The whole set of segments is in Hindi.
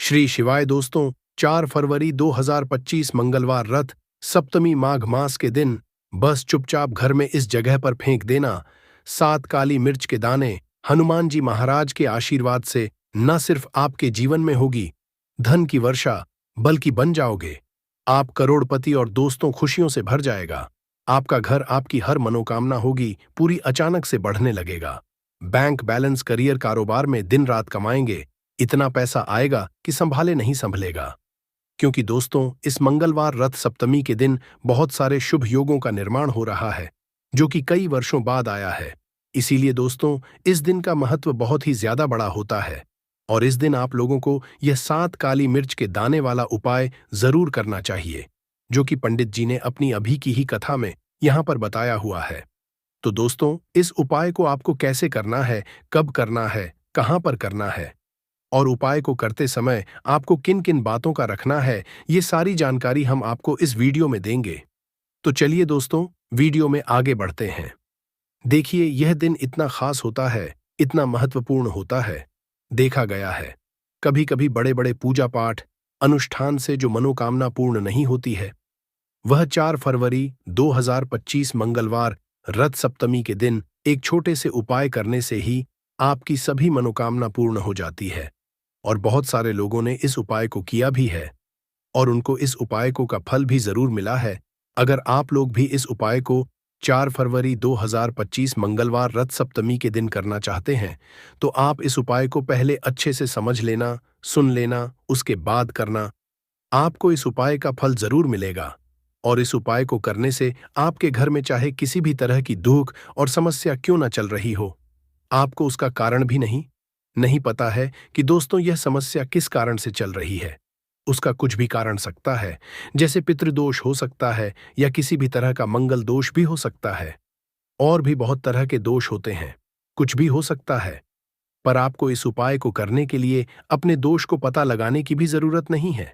श्री शिवाय दोस्तों। 4 फरवरी 2025 मंगलवार रथ सप्तमी माघ मास के दिन बस चुपचाप घर में इस जगह पर फेंक देना। 7 काली मिर्च के दाने हनुमान जी महाराज के आशीर्वाद से न सिर्फ आपके जीवन में होगी धन की वर्षा, बल्कि बन जाओगे आप करोड़पति और दोस्तों खुशियों से भर जाएगा। आपका घर, आपकी हर मनोकामना होगी पूरी, अचानक से बढ़ने लगेगा। बैंक बैलेंस, करियर, कारोबार में दिन रात कमाएंगे, इतना पैसा आएगा कि संभाले नहीं संभलेगा। क्योंकि दोस्तों, इस मंगलवार रथ सप्तमी के दिन बहुत सारे शुभ योगों का निर्माण हो रहा है, जो कि कई वर्षों बाद आया है। इसीलिए दोस्तों, इस दिन का महत्व बहुत ही ज्यादा बड़ा होता है और इस दिन आप लोगों को यह 7 काली मिर्च के दाने वाला उपाय जरूर करना चाहिए, जो कि पंडित जी ने अपनी अभी की ही कथा में यहां पर बताया हुआ है। तो दोस्तों, इस उपाय को आपको कैसे करना है, कब करना है, कहां पर करना है और उपाय को करते समय आपको किन किन बातों का रखना है, ये सारी जानकारी हम आपको इस वीडियो में देंगे। तो चलिए दोस्तों, वीडियो में आगे बढ़ते हैं। देखिए, यह दिन इतना खास होता है, इतना महत्वपूर्ण होता है। देखा गया है कभी कभी बड़े बड़े पूजा पाठ अनुष्ठान से जो मनोकामना पूर्ण नहीं होती है, वह 4 फरवरी 2025 मंगलवार रथ सप्तमी के दिन एक छोटे से उपाय करने से ही आपकी सभी मनोकामना पूर्ण हो जाती है। और बहुत सारे लोगों ने इस उपाय को किया भी है और उनको इस उपाय को का फल भी जरूर मिला है। अगर आप लोग भी इस उपाय को 4 फरवरी 2025 मंगलवार रथ सप्तमी के दिन करना चाहते हैं, तो आप इस उपाय को पहले अच्छे से समझ लेना, सुन लेना, उसके बाद करना। आपको इस उपाय का फल जरूर मिलेगा और इस उपाय को करने से आपके घर में चाहे किसी भी तरह की दुख और समस्या क्यों न चल रही हो, आपको उसका कारण भी नहीं पता है कि दोस्तों यह समस्या किस कारण से चल रही है। उसका कुछ भी कारण सकता है, जैसे पितृदोष हो सकता है या किसी भी तरह का मंगल दोष भी हो सकता है, और भी बहुत तरह के दोष होते हैं, कुछ भी हो सकता है। पर आपको इस उपाय को करने के लिए अपने दोष को पता लगाने की भी जरूरत नहीं है।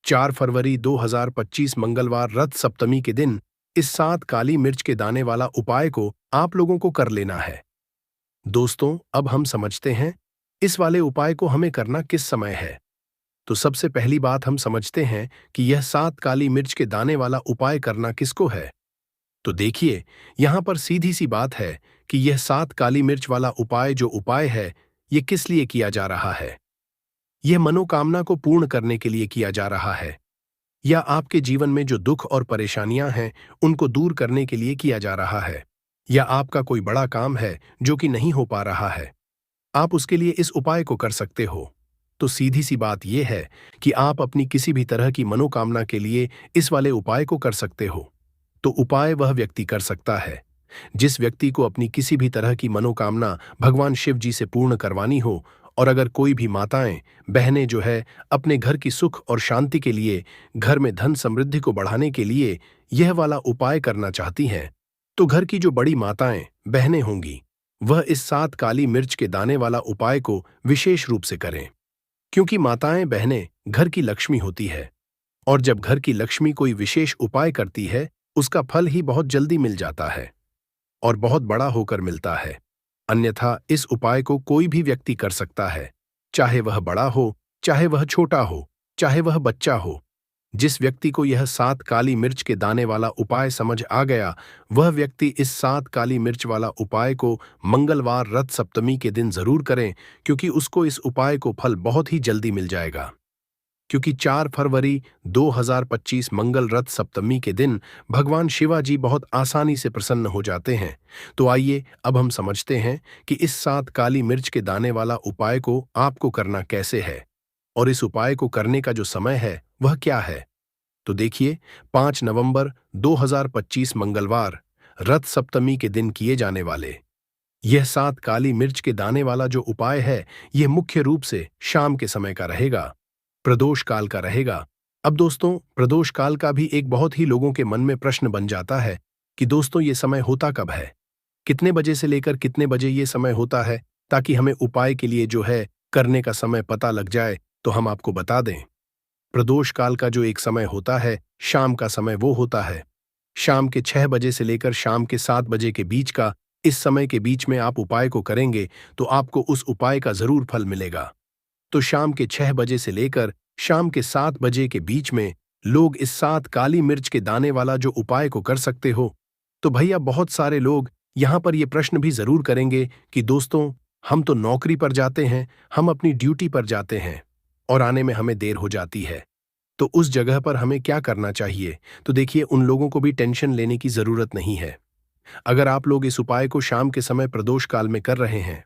4 फरवरी 2025 मंगलवार रथ सप्तमी के दिन इस 7 काली मिर्च के दाने वाला उपाय को आप लोगों को कर लेना है। दोस्तों, अब हम समझते हैं इस वाले उपाय को हमें करना किस समय है। तो सबसे पहली बात हम समझते हैं कि यह 7 काली मिर्च के दाने वाला उपाय करना किसको है। तो देखिए, यहां पर सीधी सी बात है कि यह 7 काली मिर्च वाला उपाय जो उपाय है, यह किस लिए किया जा रहा है। यह मनोकामना को पूर्ण करने के लिए किया जा रहा है, या आपके जीवन में जो दुख और परेशानियां हैं उनको दूर करने के लिए किया जा रहा है, या आपका कोई बड़ा काम है जो कि नहीं हो पा रहा है, आप उसके लिए इस उपाय को कर सकते हो। तो सीधी सी बात यह है कि आप अपनी किसी भी तरह की मनोकामना के लिए इस वाले उपाय को कर सकते हो। तो उपाय वह व्यक्ति कर सकता है जिस व्यक्ति को अपनी किसी भी तरह की मनोकामना भगवान शिव जी से पूर्ण करवानी हो। और अगर कोई भी माताएं, बहनें जो है अपने घर की सुख और शांति के लिए, घर में धन समृद्धि को बढ़ाने के लिए यह वाला उपाय करना चाहती हैं, तो घर की जो बड़ी माताएं, बहनें होंगी, वह इस 7 काली मिर्च के दाने वाला उपाय को विशेष रूप से करें। क्योंकि माताएं, बहनें घर की लक्ष्मी होती है और जब घर की लक्ष्मी कोई विशेष उपाय करती है, उसका फल ही बहुत जल्दी मिल जाता है और बहुत बड़ा होकर मिलता है। अन्यथा इस उपाय को कोई भी व्यक्ति कर सकता है, चाहे वह बड़ा हो, चाहे वह छोटा हो, चाहे वह बच्चा हो। जिस व्यक्ति को यह 7 काली मिर्च के दाने वाला उपाय समझ आ गया, वह व्यक्ति इस 7 काली मिर्च वाला उपाय को मंगलवार रथ सप्तमी के दिन जरूर करें, क्योंकि उसको इस उपाय को फल बहुत ही जल्दी मिल जाएगा। क्योंकि 4 फरवरी 2025 मंगल रथ सप्तमी के दिन भगवान शिवाजी बहुत आसानी से प्रसन्न हो जाते हैं। तो आइए अब हम समझते हैं कि इस 7 काली मिर्च के दाने वाला उपाय को आपको करना कैसे है और इस उपाय को करने का जो समय है वह क्या है। तो देखिए, 5 नवंबर 2025 मंगलवार रथ सप्तमी के दिन किए जाने वाले यह 7 काली मिर्च के दाने वाला जो उपाय है, यह मुख्य रूप से शाम के समय का रहेगा, प्रदोष काल का रहेगा। अब दोस्तों, प्रदोष काल का भी एक बहुत ही लोगों के मन में प्रश्न बन जाता है कि दोस्तों ये समय होता कब है, कितने बजे से लेकर कितने बजे ये समय होता है, ताकि हमें उपाय के लिए जो है करने का समय पता लग जाए। तो हम आपको बता दें, प्रदोष काल का जो एक समय होता है, शाम का समय, वो होता है शाम के 6 बजे से लेकर शाम के 7 बजे के बीच का। इस समय के बीच में आप उपाय को करेंगे तो आपको उस उपाय का जरूर फल मिलेगा। तो शाम के 6 बजे से लेकर शाम के 7 बजे के बीच में लोग इस 7 काली मिर्च के दाने वाला जो उपाय को कर सकते हो। तो भैया बहुत सारे लोग यहाँ पर ये प्रश्न भी जरूर करेंगे कि दोस्तों, हम तो नौकरी पर जाते हैं, हम अपनी ड्यूटी पर जाते हैं और आने में हमें देर हो जाती है, तो उस जगह पर हमें क्या करना चाहिए? तो देखिए, उन लोगों को भी टेंशन लेने की जरूरत नहीं है। अगर आप लोग इस उपाय को शाम के समय प्रदोष काल में कर रहे हैं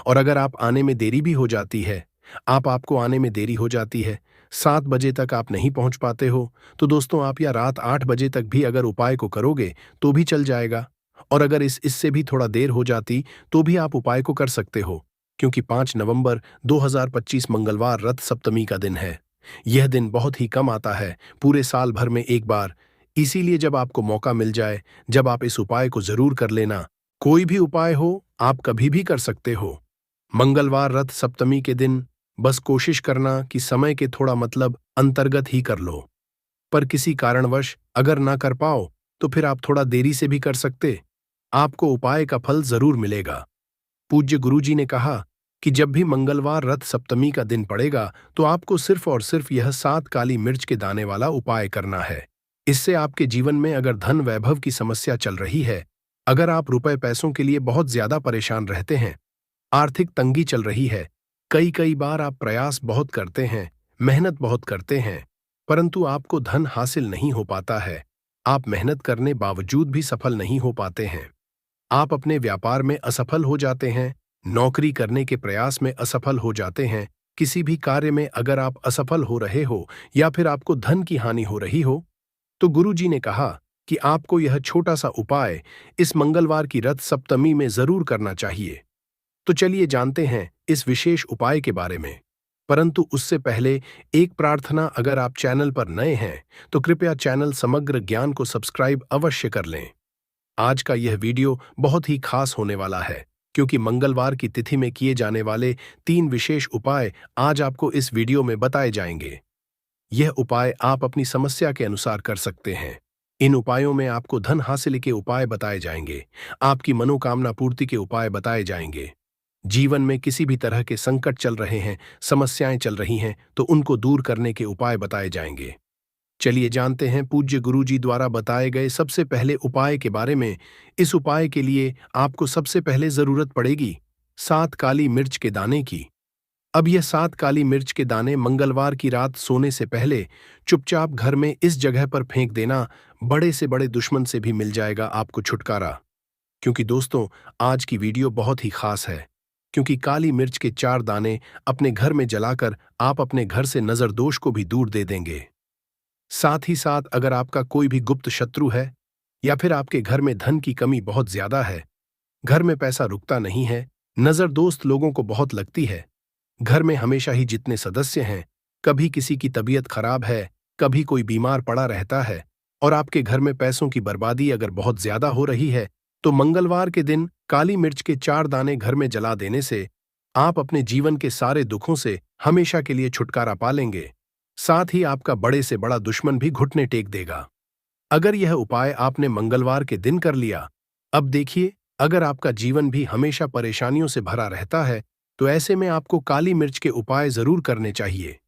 और अगर आप आने में देरी भी हो जाती है, आपको आने में देरी हो जाती है, 7 बजे तक आप नहीं पहुंच पाते हो, तो दोस्तों आप या रात 8 बजे तक भी अगर उपाय को करोगे तो भी चल जाएगा। और अगर इससे भी थोड़ा देर हो जाती तो भी आप उपाय को कर सकते हो, क्योंकि 5 नवंबर 2025 मंगलवार रथ सप्तमी का दिन है। यह दिन बहुत ही कम आता है, पूरे साल भर में एक बार। इसीलिए जब आपको मौका मिल जाए, जब आप इस उपाय को जरूर कर लेना। कोई भी उपाय हो, आप कभी भी कर सकते हो। मंगलवार रथ सप्तमी के दिन बस कोशिश करना कि समय के थोड़ा मतलब अंतर्गत ही कर लो। पर किसी कारणवश अगर ना कर पाओ तो फिर आप थोड़ा देरी से भी कर सकते, आपको उपाय का फल जरूर मिलेगा। पूज्य गुरुजी ने कहा कि जब भी मंगलवार रथ सप्तमी का दिन पड़ेगा तो आपको सिर्फ और सिर्फ यह 7 काली मिर्च के दाने वाला उपाय करना है। इससे आपके जीवन में अगर धन वैभव की समस्या चल रही है, अगर आप रुपए पैसों के लिए बहुत ज्यादा परेशान रहते हैं, आर्थिक तंगी चल रही है, कई कई बार आप प्रयास बहुत करते हैं, मेहनत बहुत करते हैं, परंतु आपको धन हासिल नहीं हो पाता है, आप मेहनत करने बावजूद भी सफल नहीं हो पाते हैं, आप अपने व्यापार में असफल हो जाते हैं, नौकरी करने के प्रयास में असफल हो जाते हैं, किसी भी कार्य में अगर आप असफल हो रहे हो या फिर आपको धन की हानि हो रही हो, तो गुरुजी ने कहा कि आपको यह छोटा सा उपाय इस मंगलवार की रथ सप्तमी में जरूर करना चाहिए। तो चलिए जानते हैं इस विशेष उपाय के बारे में। परंतु उससे पहले एक प्रार्थना, अगर आप चैनल पर नए हैं तो कृपया चैनल समग्र ज्ञान को सब्सक्राइब अवश्य कर लें। आज का यह वीडियो बहुत ही खास होने वाला है, क्योंकि मंगलवार की तिथि में किए जाने वाले 3 विशेष उपाय आज आपको इस वीडियो में बताए जाएंगे। यह उपाय आप अपनी समस्या के अनुसार कर सकते हैं। इन उपायों में आपको धन हासिल के उपाय बताए जाएंगे, आपकी मनोकामना पूर्ति के उपाय बताए जाएंगे। जीवन में किसी भी तरह के संकट चल रहे हैं, समस्याएं चल रही हैं, तो उनको दूर करने के उपाय बताए जाएंगे। चलिए जानते हैं पूज्य गुरुजी द्वारा बताए गए सबसे पहले उपाय के बारे में। इस उपाय के लिए आपको सबसे पहले जरूरत पड़ेगी 7 काली मिर्च के दाने की। अब यह 7 काली मिर्च के दाने मंगलवार की रात सोने से पहले चुपचाप घर में इस जगह पर फेंक देना, बड़े से बड़े दुश्मन से भी मिल जाएगा आपको छुटकारा। क्योंकि दोस्तों, आज की वीडियो बहुत ही खास है, क्योंकि काली मिर्च के 4 दाने अपने घर में जलाकर आप अपने घर से नजर दोष को भी दूर दे देंगे। साथ ही साथ अगर आपका कोई भी गुप्त शत्रु है या फिर आपके घर में धन की कमी बहुत ज्यादा है, घर में पैसा रुकता नहीं है, नजर दोस्त लोगों को बहुत लगती है, घर में हमेशा ही जितने सदस्य हैं, कभी किसी की तबीयत खराब है, कभी कोई बीमार पड़ा रहता है, और आपके घर में पैसों की बर्बादी अगर बहुत ज्यादा हो रही है, तो मंगलवार के दिन काली मिर्च के 4 दाने घर में जला देने से आप अपने जीवन के सारे दुखों से हमेशा के लिए छुटकारा पा लेंगे। साथ ही आपका बड़े से बड़ा दुश्मन भी घुटने टेक देगा। अगर यह उपाय आपने मंगलवार के दिन कर लिया, अब देखिए, अगर आपका जीवन भी हमेशा परेशानियों से भरा रहता है, तो ऐसे में आपको काली मिर्च के उपाय जरूर करने चाहिए।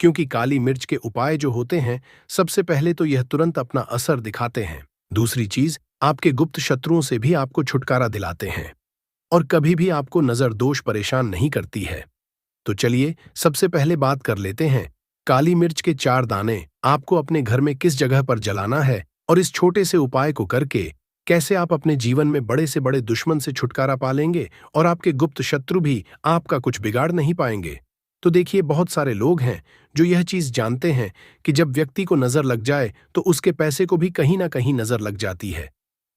क्योंकि काली मिर्च के उपाय जो होते हैं, सबसे पहले तो यह तुरंत अपना असर दिखाते हैं, दूसरी चीज आपके गुप्त शत्रुओं से भी आपको छुटकारा दिलाते हैं, और कभी भी आपको नजर दोष परेशान नहीं करती है। तो चलिए सबसे पहले बात कर लेते हैं, काली मिर्च के 4 दाने आपको अपने घर में किस जगह पर जलाना है, और इस छोटे से उपाय को करके कैसे आप अपने जीवन में बड़े से बड़े दुश्मन से छुटकारा पा लेंगे और आपके गुप्त शत्रु भी आपका कुछ बिगाड़ नहीं पाएंगे। तो देखिए, बहुत सारे लोग हैं जो यह चीज जानते हैं कि जब व्यक्ति को नजर लग जाए तो उसके पैसे को भी कहीं ना कहीं नजर लग जाती है,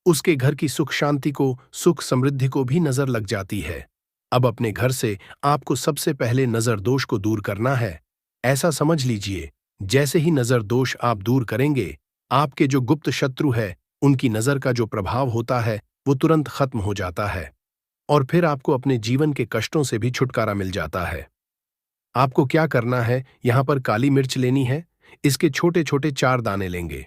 उसके घर की सुख शांति को, सुख समृद्धि को भी नजर लग जाती है। अब अपने घर से आपको सबसे पहले नजर दोष को दूर करना है। ऐसा समझ लीजिए, जैसे ही नजर दोष आप दूर करेंगे, आपके जो गुप्त शत्रु है उनकी नजर का जो प्रभाव होता है वो तुरंत खत्म हो जाता है, और फिर आपको अपने जीवन के कष्टों से भी छुटकारा मिल जाता है। आपको क्या करना है, यहां पर काली मिर्च लेनी है, इसके छोटे छोटे 4 दाने लेंगे,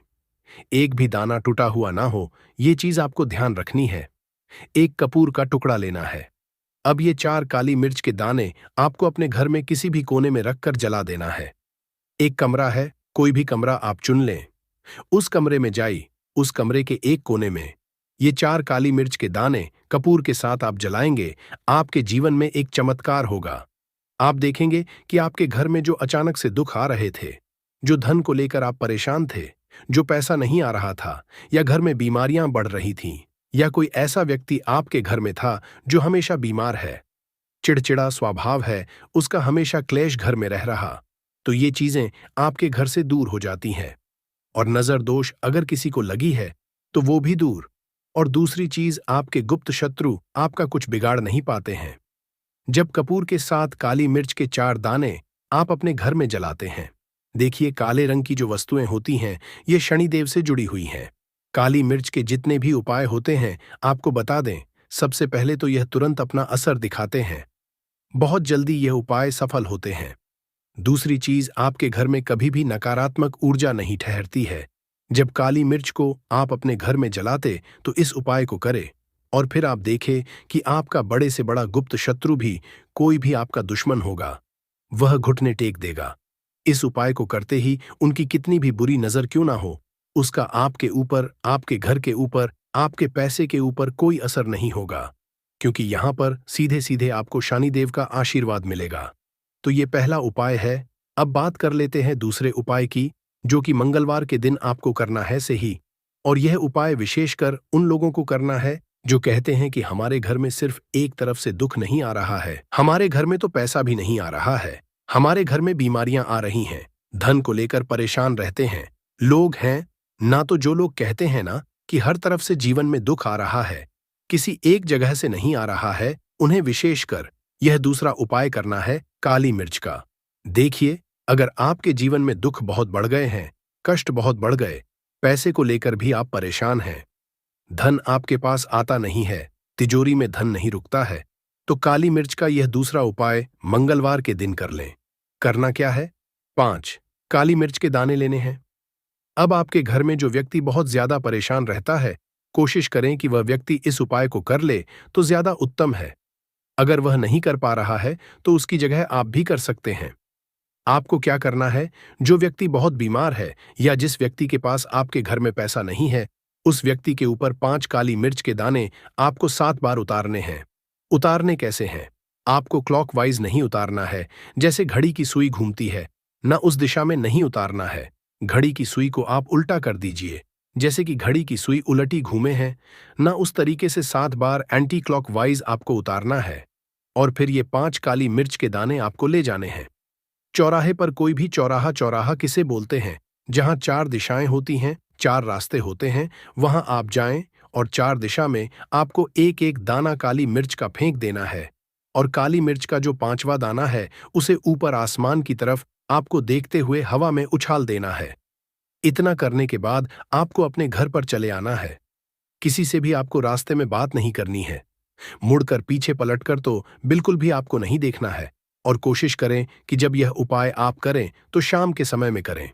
एक भी दाना टूटा हुआ ना हो, ये चीज आपको ध्यान रखनी है। एक कपूर का टुकड़ा लेना है, अब ये 4 काली मिर्च के दाने आपको अपने घर में किसी भी कोने में रखकर जला देना है। एक कमरा है, कोई भी कमरा आप चुन लें। उस कमरे में जाइए, उस कमरे के एक कोने में ये 4 काली मिर्च के दाने कपूर के साथ आप जलाएंगे, आपके जीवन में एक चमत्कार होगा। आप देखेंगे कि आपके घर में जो अचानक से दुख आ रहे थे, जो धन को लेकर आप परेशान थे, जो पैसा नहीं आ रहा था, या घर में बीमारियां बढ़ रही थीं, या कोई ऐसा व्यक्ति आपके घर में था जो हमेशा बीमार है, चिड़चिड़ा स्वभाव है, उसका हमेशा क्लेश घर में रह रहा, तो ये चीजें आपके घर से दूर हो जाती हैं। और नजर दोष अगर किसी को लगी है तो वो भी दूर। और दूसरी चीज, आपके गुप्त शत्रु आपका कुछ बिगाड़ नहीं पाते हैं। जब कपूर के साथ काली मिर्च के 4 दाने आप अपने घर में जलाते हैं, देखिए काले रंग की जो वस्तुएं होती हैं ये शनिदेव से जुड़ी हुई हैं। काली मिर्च के जितने भी उपाय होते हैं आपको बता दें, सबसे पहले तो यह तुरंत अपना असर दिखाते हैं, बहुत जल्दी यह उपाय सफल होते हैं। दूसरी चीज, आपके घर में कभी भी नकारात्मक ऊर्जा नहीं ठहरती है। जब काली मिर्च को आप अपने घर में जलाते तो इस उपाय को करें और फिर आप देखें कि आपका बड़े से बड़ा गुप्त शत्रु भी, कोई भी आपका दुश्मन होगा, वह घुटने टेक देगा। इस उपाय को करते ही उनकी कितनी भी बुरी नजर क्यों ना हो, उसका आपके ऊपर, आपके घर के ऊपर, आपके पैसे के ऊपर कोई असर नहीं होगा, क्योंकि यहां पर सीधे सीधे आपको शनिदेव का आशीर्वाद मिलेगा। तो ये पहला उपाय है। अब बात कर लेते हैं दूसरे उपाय की, जो कि मंगलवार के दिन आपको करना है सही। और यह उपाय विशेषकर उन लोगों को करना है जो कहते हैं कि हमारे घर में सिर्फ एक तरफ से दुख नहीं आ रहा है, हमारे घर में तो पैसा भी नहीं आ रहा है, हमारे घर में बीमारियां आ रही हैं, धन को लेकर परेशान रहते हैं लोग हैं ना। तो जो लोग कहते हैं ना कि हर तरफ से जीवन में दुख आ रहा है, किसी एक जगह से नहीं आ रहा है, उन्हें विशेषकर यह दूसरा उपाय करना है काली मिर्च का। देखिए, अगर आपके जीवन में दुख बहुत बढ़ गए हैं, कष्ट बहुत बढ़ गए, पैसे को लेकर भी आप परेशान हैं, धन आपके पास आता नहीं है, तिजोरी में धन नहीं रुकता है, तो काली मिर्च का यह दूसरा उपाय मंगलवार के दिन कर लें। करना क्या है? 5 काली मिर्च के दाने लेने हैं। अब आपके घर में जो व्यक्ति बहुत ज्यादा परेशान रहता है, कोशिश करें कि वह व्यक्ति इस उपाय को कर ले तो ज्यादा उत्तम है। अगर वह नहीं कर पा रहा है तो उसकी जगह आप भी कर सकते हैं। आपको क्या करना है, जो व्यक्ति बहुत बीमार है या जिस व्यक्ति के पास आपके घर में पैसा नहीं है, उस व्यक्ति के ऊपर 5 काली मिर्च के दाने आपको 7 बार उतारने हैं। उतारने कैसे हैं? आपको क्लॉकवाइज नहीं उतारना है, जैसे घड़ी की सुई घूमती है, न उस दिशा में नहीं उतारना है। घड़ी की सुई को आप उल्टा कर दीजिए, जैसे कि घड़ी की सुई उलटी घूमे है, न उस तरीके से 7 बार एंटी क्लॉकवाइज आपको उतारना है। और फिर ये 5 काली मिर्च के दाने आपको ले जाने हैं। चौराहे पर, कोई भी चौराहा, चौराहा किसे बोलते हैं, जहां 4 दिशाएं होती हैं, 4 रास्ते होते हैं, वहां आप जाएं और 4 दिशा में आपको एक एक दाना काली मिर्च का फेंक देना है। और काली मिर्च का जो 5वां दाना है उसे ऊपर आसमान की तरफ आपको देखते हुए हवा में उछाल देना है। इतना करने के बाद आपको अपने घर पर चले आना है। किसी से भी आपको रास्ते में बात नहीं करनी है, मुड़कर पीछे पलटकर तो बिल्कुल भी आपको नहीं देखना है। और कोशिश करें कि जब यह उपाय आप करें तो शाम के समय में करें,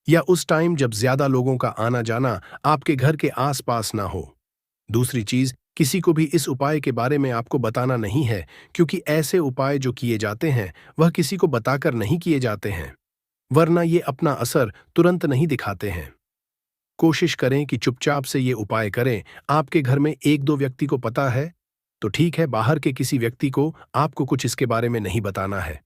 या उस टाइम जब ज्यादा लोगों का आना जाना आपके घर के आसपास ना हो। दूसरी चीज, किसी को भी इस उपाय के बारे में आपको बताना नहीं है, क्योंकि ऐसे उपाय जो किए जाते हैं वह किसी को बताकर नहीं किए जाते हैं, वरना ये अपना असर तुरंत नहीं दिखाते हैं। कोशिश करें कि चुपचाप से ये उपाय करें। आपके घर में 1-2 व्यक्ति को पता है तो ठीक है, बाहर के किसी व्यक्ति को आपको कुछ इसके बारे में नहीं बताना है।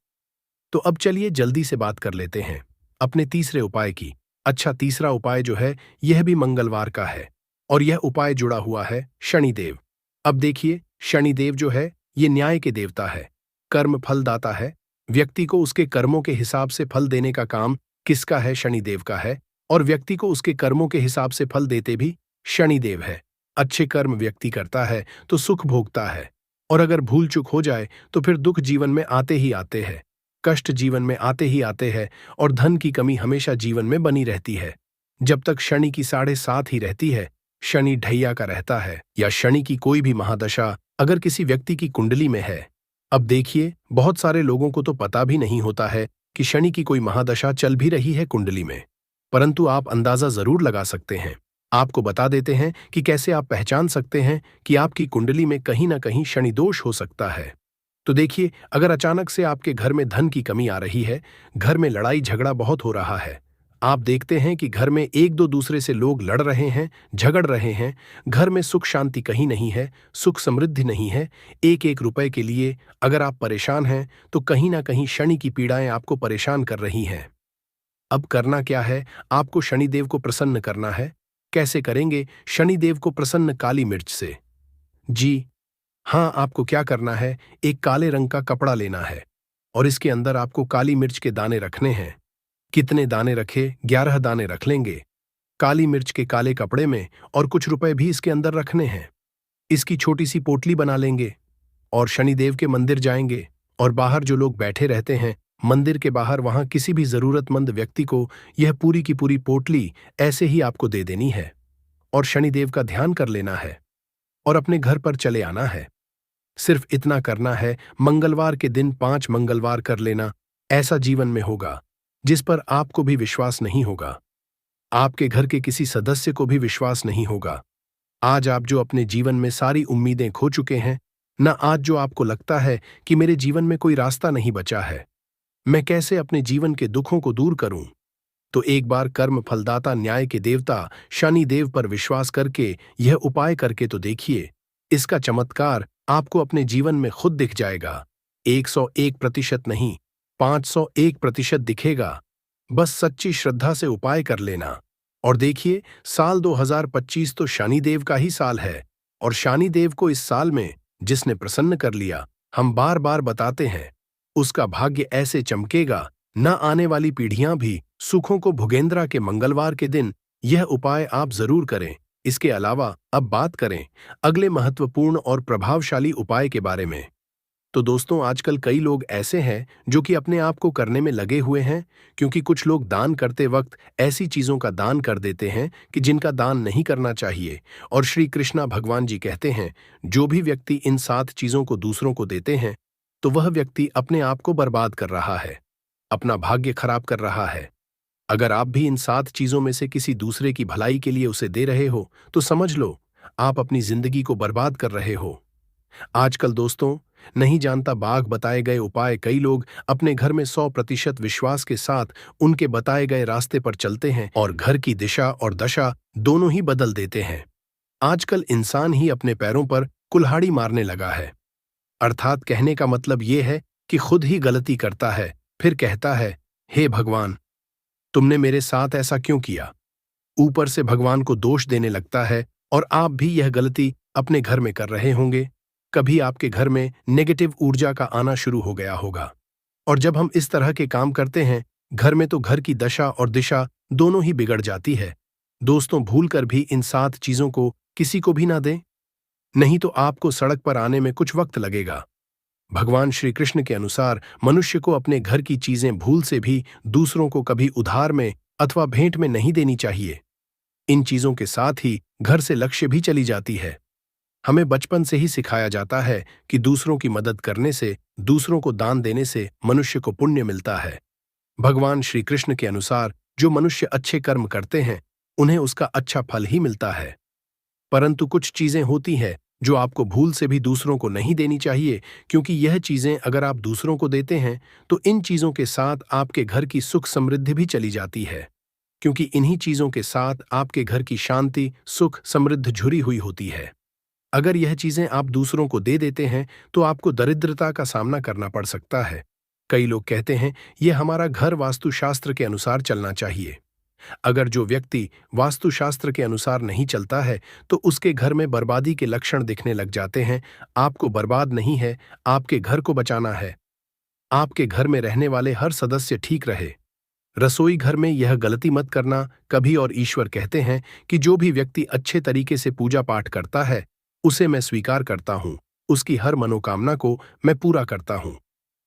तो अब चलिए जल्दी से बात कर लेते हैं अपने तीसरे उपाय की। अच्छा, तीसरा उपाय जो है यह भी मंगलवार का है और यह उपाय जुड़ा हुआ है शनिदेव। अब देखिए, शनिदेव जो है ये न्याय के देवता है, कर्म फलदाता है। व्यक्ति को उसके कर्मों के हिसाब से फल देने का काम किसका है? शनिदेव का है। और व्यक्ति को उसके कर्मों के हिसाब से फल देते भी शनिदेव है। अच्छे कर्म व्यक्ति करता है तो सुख भोगता है, और अगर भूल चूक हो जाए तो फिर दुख जीवन में आते ही आते हैं, कष्ट जीवन में आते ही आते हैं, और धन की कमी हमेशा जीवन में बनी रहती है। जब तक शनि की 7.5 ही रहती है, शनि ढैया का रहता है, या शनि की कोई भी महादशा अगर किसी व्यक्ति की कुंडली में है। अब देखिए, बहुत सारे लोगों को तो पता भी नहीं होता है कि शनि की कोई महादशा चल भी रही है कुंडली में, परंतु आप अंदाजा जरूर लगा सकते हैं। आपको बता देते हैं कि कैसे आप पहचान सकते हैं कि आपकी कुंडली में कहीं ना कहीं शनि दोष हो सकता है। तो देखिए, अगर अचानक से आपके घर में धन की कमी आ रही है, घर में लड़ाई झगड़ा बहुत हो रहा है, आप देखते हैं कि घर में एक दो दूसरे से लोग लड़ रहे हैं, झगड़ रहे हैं, घर में सुख शांति कहीं नहीं है, सुख समृद्धि नहीं है, एक एक रुपए के लिए अगर आप परेशान हैं, तो कहीं ना कहीं शनि की पीड़ाएं आपको परेशान कर रही हैं। अब करना क्या है? आपको शनिदेव को प्रसन्न करना है। कैसे करेंगे शनिदेव को प्रसन्न? काली मिर्च से। जी हाँ, आपको क्या करना है, एक काले रंग का कपड़ा लेना है और इसके अंदर आपको काली मिर्च के दाने रखने हैं। कितने दाने रखे? 11 दाने रख लेंगे काली मिर्च के काले कपड़े में, और कुछ रुपए भी इसके अंदर रखने हैं। इसकी छोटी सी पोटली बना लेंगे और शनिदेव के मंदिर जाएंगे, और बाहर जो लोग बैठे रहते हैं मंदिर के बाहर, वहां किसी भी जरूरतमंद व्यक्ति को यह पूरी की पूरी पोटली ऐसे ही आपको दे देनी है और शनिदेव का ध्यान कर लेना है और अपने घर पर चले आना है। सिर्फ इतना करना है। मंगलवार के दिन 5 मंगलवार कर लेना। ऐसा जीवन में होगा जिस पर आपको भी विश्वास नहीं होगा, आपके घर के किसी सदस्य को भी विश्वास नहीं होगा। आज आप जो अपने जीवन में सारी उम्मीदें खो चुके हैं, न आज जो आपको लगता है कि मेरे जीवन में कोई रास्ता नहीं बचा है, मैं कैसे अपने जीवन के दुखों को दूर करूं, तो एक बार कर्म फलदाता न्याय के देवता शनि देव पर विश्वास करके यह उपाय करके तो देखिए। इसका चमत्कार आपको अपने जीवन में खुद दिख जाएगा। 101% नहीं, 501% दिखेगा। बस सच्ची श्रद्धा से उपाय कर लेना। और देखिए, साल 2025 तो शनिदेव का ही साल है, और शनिदेव को इस साल में जिसने प्रसन्न कर लिया, हम बार बार बताते हैं, उसका भाग्य ऐसे चमकेगा, न आने वाली पीढ़ियां भी सुखों को भुगेंद्रा के मंगलवार के दिन यह उपाय आप जरूर करें। इसके अलावा अब बात करें अगले महत्वपूर्ण और प्रभावशाली उपाय के बारे में। तो दोस्तों, आजकल कई लोग ऐसे हैं जो कि अपने आप को करने में लगे हुए हैं, क्योंकि कुछ लोग दान करते वक्त ऐसी चीजों का दान कर देते हैं कि जिनका दान नहीं करना चाहिए। और श्री कृष्णा भगवान जी कहते हैं, जो भी व्यक्ति इन 7 चीजों को दूसरों को देते हैं, तो वह व्यक्ति अपने आप को बर्बाद कर रहा है, अपना भाग्य खराब कर रहा है। अगर आप भी इन 7 चीजों में से किसी दूसरे की भलाई के लिए उसे दे रहे हो, तो समझ लो आप अपनी जिंदगी को बर्बाद कर रहे हो। आजकल दोस्तों, नहीं जानता बाघ बताए गए उपाय कई लोग अपने घर में 100% विश्वास के साथ उनके बताए गए रास्ते पर चलते हैं और घर की दिशा और दशा दोनों ही बदल देते हैं। आजकल इंसान ही अपने पैरों पर कुल्हाड़ी मारने लगा है। अर्थात कहने का मतलब ये है कि खुद ही गलती करता है, फिर कहता है, हे भगवान, तुमने मेरे साथ ऐसा क्यों किया। ऊपर से भगवान को दोष देने लगता है। और आप भी यह गलती अपने घर में कर रहे होंगे। कभी आपके घर में नेगेटिव ऊर्जा का आना शुरू हो गया होगा, और जब हम इस तरह के काम करते हैं घर में, तो घर की दशा और दिशा दोनों ही बिगड़ जाती है। दोस्तों, भूलकर भी इन 7 चीजों को किसी को भी ना दें, नहीं तो आपको सड़क पर आने में कुछ वक्त लगेगा। भगवान श्री कृष्ण के अनुसार मनुष्य को अपने घर की चीजें भूल से भी दूसरों को कभी उधार में अथवा भेंट में नहीं देनी चाहिए। इन चीजों के साथ ही घर से लक्ष्य भी चली जाती है। हमें बचपन से ही सिखाया जाता है कि दूसरों की मदद करने से, दूसरों को दान देने से मनुष्य को पुण्य मिलता है। भगवान श्री कृष्ण के अनुसार जो मनुष्य अच्छे कर्म करते हैं उन्हें उसका अच्छा फल ही मिलता है। परंतु कुछ चीजें होती हैं जो आपको भूल से भी दूसरों को नहीं देनी चाहिए, क्योंकि यह चीजें अगर आप दूसरों को देते हैं तो इन चीजों के साथ आपके घर की सुख समृद्धि भी चली जाती है, क्योंकि इन्हीं चीजों के साथ आपके घर की शांति, सुख, समृद्धि जुड़ी हुई होती है। अगर यह चीजें आप दूसरों को दे देते हैं तो आपको दरिद्रता का सामना करना पड़ सकता है। कई लोग कहते हैं यह हमारा घर वास्तुशास्त्र के अनुसार चलना चाहिए। अगर जो व्यक्ति वास्तुशास्त्र के अनुसार नहीं चलता है तो उसके घर में बर्बादी के लक्षण दिखने लग जाते हैं। आपको बर्बाद नहीं है, आपके घर को बचाना है। आपके घर में रहने वाले हर सदस्य ठीक रहे। रसोई घर में यह गलती मत करना कभी। और ईश्वर कहते हैं कि जो भी व्यक्ति अच्छे तरीके से पूजा पाठ करता है उसे मैं स्वीकार करता हूं, उसकी हर मनोकामना को मैं पूरा करता हूं।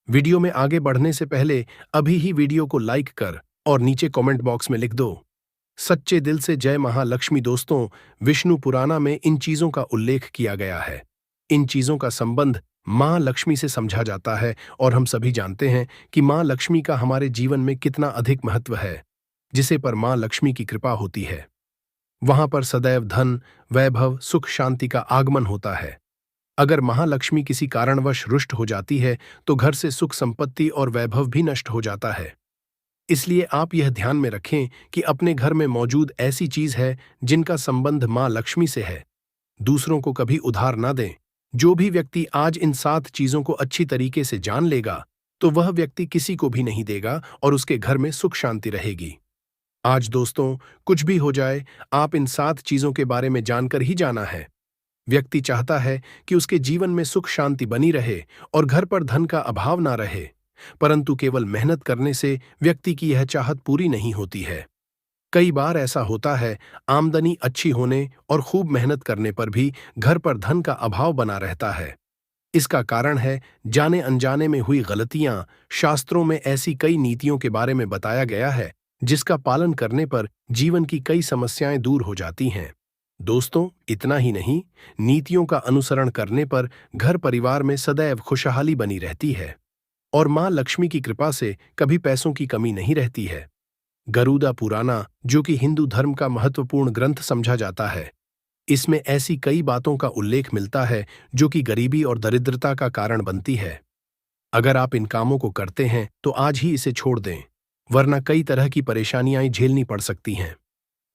वीडियो में आगे बढ़ने से पहले अभी ही वीडियो को लाइक कर और नीचे कमेंट बॉक्स में लिख दो सच्चे दिल से जय महालक्ष्मी। दोस्तों, विष्णु पुराना में इन चीजों का उल्लेख किया गया है। इन चीजों का संबंध मां लक्ष्मी से समझा जाता है और हम सभी जानते हैं कि मां लक्ष्मी का हमारे जीवन में कितना अधिक महत्व है। जिसे पर मां लक्ष्मी की कृपा होती है वहां पर सदैव धन, वैभव, सुख, शांति का आगमन होता है। अगर महालक्ष्मी किसी कारणवश रुष्ट हो जाती है तो घर से सुख संपत्ति और वैभव भी नष्ट हो जाता है। इसलिए आप यह ध्यान में रखें कि अपने घर में मौजूद ऐसी चीज है जिनका संबंध मां लक्ष्मी से है। दूसरों को कभी उधार ना दें। जो भी व्यक्ति आज इन 7 चीजों को अच्छी तरीके से जान लेगा तो वह व्यक्ति किसी को भी नहीं देगा और उसके घर में सुख शांति रहेगी। आज दोस्तों, कुछ भी हो जाए, आप इन 7 चीजों के बारे में जानकर ही जाना है। व्यक्ति चाहता है कि उसके जीवन में सुख शांति बनी रहे और घर पर धन का अभाव ना रहे, परंतु केवल मेहनत करने से व्यक्ति की यह चाहत पूरी नहीं होती है। कई बार ऐसा होता है, आमदनी अच्छी होने और खूब मेहनत करने पर भी घर पर धन का अभाव बना रहता है। इसका कारण है जाने अनजाने में हुई गलतियां। शास्त्रों में ऐसी कई नीतियों के बारे में बताया गया है जिसका पालन करने पर जीवन की कई समस्याएं दूर हो जाती हैं। दोस्तों, इतना ही नहीं, नीतियों का अनुसरण करने पर घर परिवार में सदैव खुशहाली बनी रहती है और मां लक्ष्मी की कृपा से कभी पैसों की कमी नहीं रहती है। गरुड़ा पुराना, जो कि हिंदू धर्म का महत्वपूर्ण ग्रंथ समझा जाता है, इसमें ऐसी कई बातों का उल्लेख मिलता है जो कि गरीबी और दरिद्रता का कारण बनती है। अगर आप इन कामों को करते हैं तो आज ही इसे छोड़ दें, वरना कई तरह की परेशानियां झेलनी पड़ सकती हैं।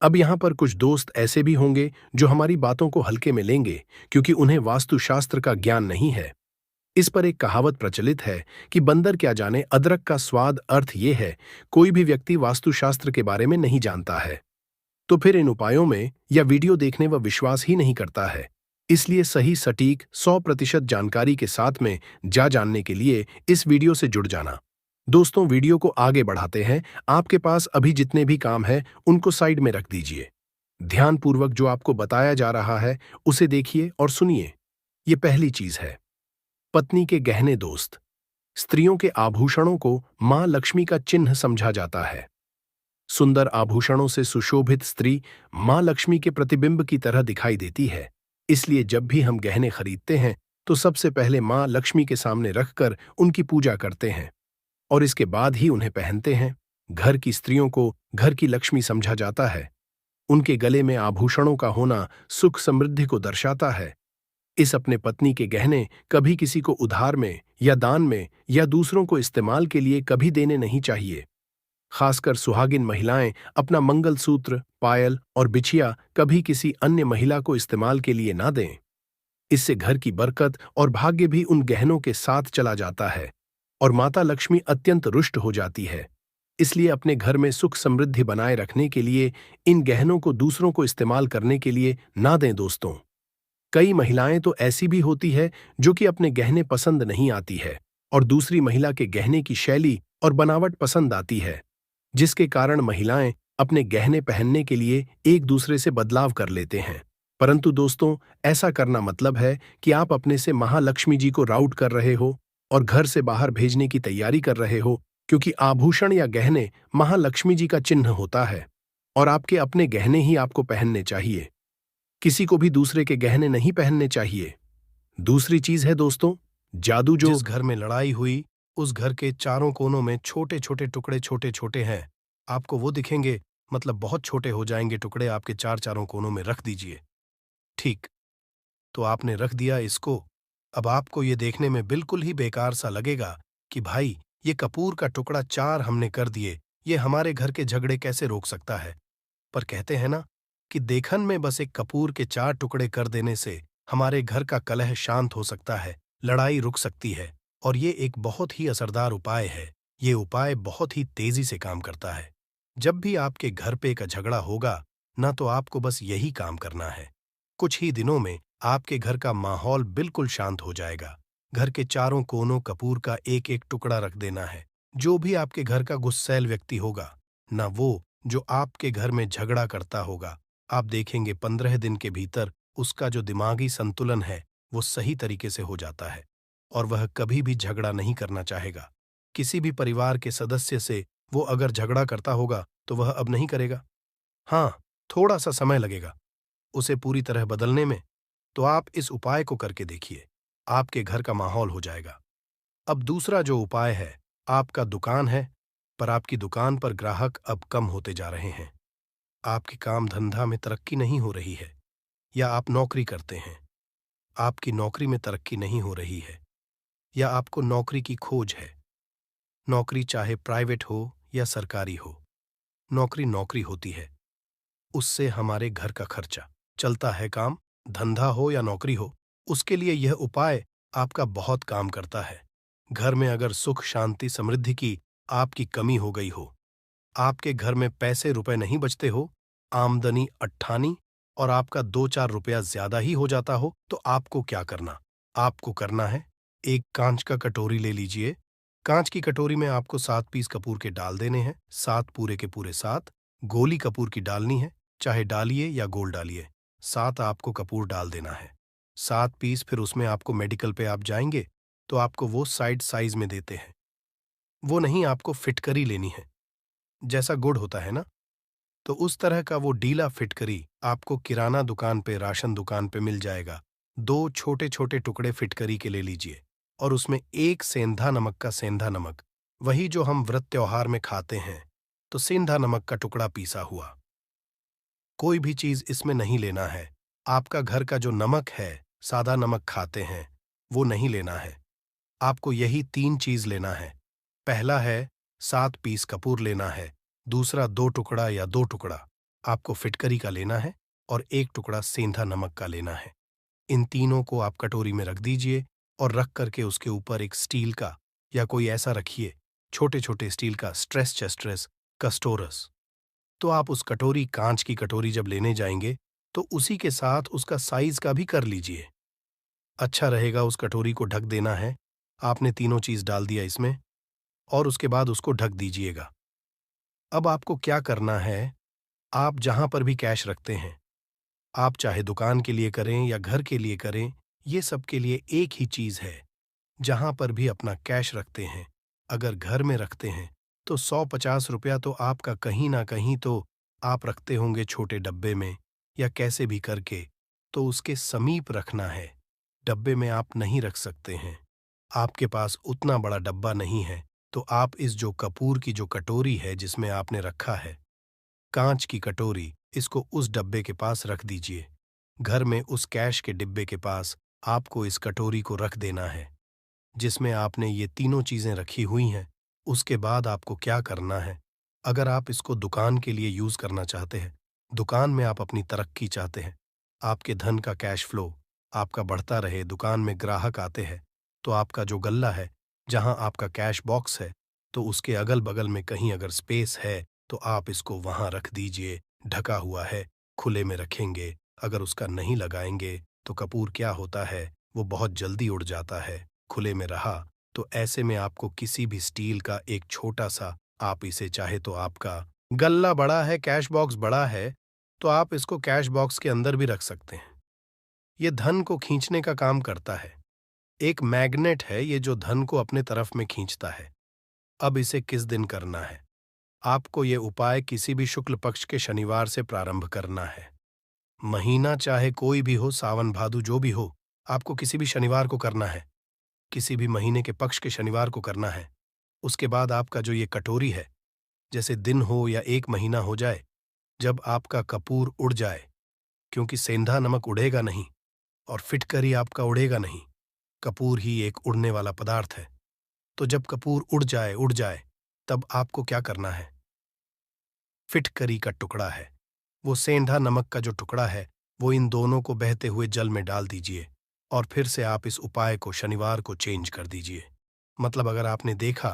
अब यहाँ पर कुछ दोस्त ऐसे भी होंगे जो हमारी बातों को हल्के में लेंगे क्योंकि उन्हें वास्तुशास्त्र का ज्ञान नहीं है। इस पर एक कहावत प्रचलित है कि बंदर क्या जाने अदरक का स्वाद। अर्थ ये है, कोई भी व्यक्ति वास्तुशास्त्र के बारे में नहीं जानता है तो फिर इन उपायों में या वीडियो देखने वह विश्वास ही नहीं करता है। इसलिए सही सटीक 100% जानकारी के साथ में जानने के लिए इस वीडियो से जुड़ जाना। दोस्तों, वीडियो को आगे बढ़ाते हैं। आपके पास अभी जितने भी काम हैं उनको साइड में रख दीजिए। ध्यानपूर्वक जो आपको बताया जा रहा है उसे देखिए और सुनिए। ये पहली चीज है, पत्नी के गहने। दोस्त, स्त्रियों के आभूषणों को मां लक्ष्मी का चिन्ह समझा जाता है। सुंदर आभूषणों से सुशोभित स्त्री मां लक्ष्मी के प्रतिबिंब की तरह दिखाई देती है। इसलिए जब भी हम गहने खरीदते हैं तो सबसे पहले मां लक्ष्मी के सामने रखकर उनकी पूजा करते हैं और इसके बाद ही उन्हें पहनते हैं। घर की स्त्रियों को घर की लक्ष्मी समझा जाता है। उनके गले में आभूषणों का होना सुख समृद्धि को दर्शाता है। इस अपने पत्नी के गहने कभी किसी को उधार में या दान में या दूसरों को इस्तेमाल के लिए कभी देने नहीं चाहिए। खासकर सुहागिन महिलाएं अपना मंगलसूत्र, पायल और बिछिया कभी किसी अन्य महिला को इस्तेमाल के लिए ना दें। इससे घर की बरकत और भाग्य भी उन गहनों के साथ चला जाता है और माता लक्ष्मी अत्यंत रुष्ट हो जाती है। इसलिए अपने घर में सुख समृद्धि बनाए रखने के लिए इन गहनों को दूसरों को इस्तेमाल करने के लिए ना दें। दोस्तों, कई महिलाएं तो ऐसी भी होती है जो कि अपने गहने पसंद नहीं आती है और दूसरी महिला के गहने की शैली और बनावट पसंद आती है, जिसके कारण महिलाएं अपने गहने पहनने के लिए एक दूसरे से बदलाव कर लेते हैं। परंतु दोस्तों, ऐसा करना मतलब है कि आप अपने से महालक्ष्मी जी को राउट कर रहे हो और घर से बाहर भेजने की तैयारी कर रहे हो, क्योंकि आभूषण या गहने महालक्ष्मी जी का चिन्ह होता है और आपके अपने गहने ही आपको पहनने चाहिए। किसी को भी दूसरे के गहने नहीं पहनने चाहिए। दूसरी चीज है दोस्तों, जादू। जो जिस घर में लड़ाई हुई उस घर के चारों कोनों में छोटे छोटे टुकड़े छोटे छोटे हैं, आपको वो दिखेंगे, मतलब बहुत छोटे हो जाएंगे टुकड़े। आपके चारों कोनों में रख दीजिए। ठीक, तो आपने रख दिया इसको। अब आपको ये देखने में बिल्कुल ही बेकार सा लगेगा कि भाई ये कपूर का टुकड़ा 4 हमने कर दिए, ये हमारे घर के झगड़े कैसे रोक सकता है। पर कहते हैं ना कि देखन में बस एक कपूर के 4 टुकड़े कर देने से हमारे घर का कलह शांत हो सकता है, लड़ाई रुक सकती है। और ये एक बहुत ही असरदार उपाय है। ये उपाय बहुत ही तेजी से काम करता है। जब भी आपके घर पे का झगड़ा होगा ना, तो आपको बस यही काम करना है। कुछ ही दिनों में आपके घर का माहौल बिल्कुल शांत हो जाएगा। घर के चारों कोनों कपूर का एक एक टुकड़ा रख देना है। जो भी आपके घर का गुस्सैल व्यक्ति होगा ना, वो जो आपके घर में झगड़ा करता होगा, आप देखेंगे 15 दिन के भीतर उसका जो दिमागी संतुलन है वो सही तरीके से हो जाता है और वह कभी भी झगड़ा नहीं करना चाहेगा। किसी भी परिवार के सदस्य से वो अगर झगड़ा करता होगा तो वह अब नहीं करेगा। हाँ, थोड़ा सा समय लगेगा उसे पूरी तरह बदलने में, तो आप इस उपाय को करके देखिए, आपके घर का माहौल हो जाएगा। अब दूसरा जो उपाय है, आपका दुकान है पर आपकी दुकान पर ग्राहक अब कम होते जा रहे हैं। आपके काम धंधा में तरक्की नहीं हो रही है, या आप नौकरी करते हैं, आपकी नौकरी में तरक्की नहीं हो रही है या आपको नौकरी की खोज है। नौकरी चाहे प्राइवेट हो या सरकारी हो, नौकरी नौकरी होती है। उससे हमारे घर का खर्चा चलता है। काम धंधा हो या नौकरी हो, उसके लिए यह उपाय आपका बहुत काम करता है। घर में अगर सुख शांति समृद्धि की आपकी कमी हो गई हो, आपके घर में पैसे रुपए नहीं बचते हो, आमदनी अट्ठानी और आपका 2-4 रुपया ज्यादा ही हो जाता हो, तो आपको क्या करना? आपको करना है, एक कांच का कटोरी ले लीजिए। कांच की कटोरी में आपको 7 पीस कपूर के डाल देने हैं। 7 पूरे के पूरे 7 गोली कपूर की डालनी है, चाहे डालिए या गोल डालिए। 7 आपको कपूर डाल देना है। 7 पीस फिर उसमें आपको मेडिकल पे आप जाएंगे तो आपको वो साइड साइज में देते हैं। वो नहीं, आपको फिटकरी लेनी है। जैसा गुड़ होता है ना, तो उस तरह का वो डीला फिटकरी आपको किराना दुकान पे, राशन दुकान पे मिल जाएगा। 2 छोटे छोटे टुकड़े फिटकरी के ले लीजिए और उसमें एक सेंधा नमक का, सेंधा नमक वही जो हम व्रत त्योहार में खाते हैं, तो सेंधा नमक का टुकड़ा पीसा हुआ। कोई भी चीज इसमें नहीं लेना है। आपका घर का जो नमक है, सादा नमक खाते हैं, वो नहीं लेना है। आपको यही 3 चीज लेना है। पहला है 7 पीस कपूर लेना है। दूसरा 2 टुकड़ा या 2 टुकड़ा आपको फिटकरी का लेना है और 1 टुकड़ा सेंधा नमक का लेना है। इन तीनों को आप कटोरी में रख दीजिए और रख करके उसके ऊपर एक स्टील का या कोई ऐसा रखिए, छोटे छोटे स्टील का स्ट्रेस चेस्ट्रेस कस्टोरस। तो आप उस कटोरी, कांच की कटोरी जब लेने जाएंगे तो उसी के साथ उसका साइज का भी कर लीजिए। अच्छा रहेगा, उस कटोरी को ढक देना है। आपने तीनों चीज डाल दिया इसमें और उसके बाद उसको ढक दीजिएगा। अब आपको क्या करना है, आप जहां पर भी कैश रखते हैं, आप चाहे दुकान के लिए करें या घर के लिए करें, ये सब के लिए एक ही चीज है। जहां पर भी अपना कैश रखते हैं, अगर घर में रखते हैं, तो 100-50 रुपया तो आपका कहीं ना कहीं तो आप रखते होंगे छोटे डब्बे में या कैसे भी करके, तो उसके समीप रखना है। डब्बे में आप नहीं रख सकते हैं, आपके पास उतना बड़ा डब्बा नहीं है, तो आप इस जो कपूर की जो कटोरी है जिसमें आपने रखा है, कांच की कटोरी, इसको उस डब्बे के पास रख दीजिए। घर में उस कैश के डिब्बे के पास आपको इस कटोरी को रख देना है जिसमें आपने ये तीनों चीजें रखी हुई हैं। उसके बाद आपको क्या करना है, अगर आप इसको दुकान के लिए यूज करना चाहते हैं, दुकान में आप अपनी तरक्की चाहते हैं, आपके धन का कैश फ्लो आपका बढ़ता रहे, दुकान में ग्राहक आते हैं, तो आपका जो गल्ला है, जहां आपका कैश बॉक्स है, तो उसके अगल बगल में कहीं अगर स्पेस है तो आप इसको वहां रख दीजिए। ढका हुआ है, खुले में रखेंगे। अगर उसका नहीं लगाएंगे तो कपूर क्या होता है, वो बहुत जल्दी उड़ जाता है। खुले में रहा तो ऐसे में आपको किसी भी स्टील का एक छोटा सा, आप इसे चाहे तो आपका गल्ला बड़ा है, कैश बॉक्स बड़ा है, तो आप इसको कैश बॉक्स के अंदर भी रख सकते हैं। ये धन को खींचने का काम करता है। एक मैग्नेट है ये जो धन को अपने तरफ में खींचता है। अब इसे किस दिन करना है, आपको ये उपाय किसी भी शुक्ल पक्ष के शनिवार से प्रारंभ करना है। महीना चाहे कोई भी हो, सावन भादु जो भी हो, आपको किसी भी शनिवार को करना है। किसी भी महीने के पक्ष के शनिवार को करना है। उसके बाद आपका जो ये कटोरी है, जैसे दिन हो या एक महीना हो जाए, जब आपका कपूर उड़ जाए, क्योंकि सेंधा नमक उड़ेगा नहीं और फिटकरी आपका उड़ेगा नहीं, कपूर ही एक उड़ने वाला पदार्थ है। तो जब कपूर उड़ जाए, तब आपको क्या करना है, फिटकरी का टुकड़ा है, वो सेंधा नमक का जो टुकड़ा है, वो इन दोनों को बहते हुए जल में डाल दीजिए और फिर से आप इस उपाय को शनिवार को चेंज कर दीजिए। मतलब अगर आपने देखा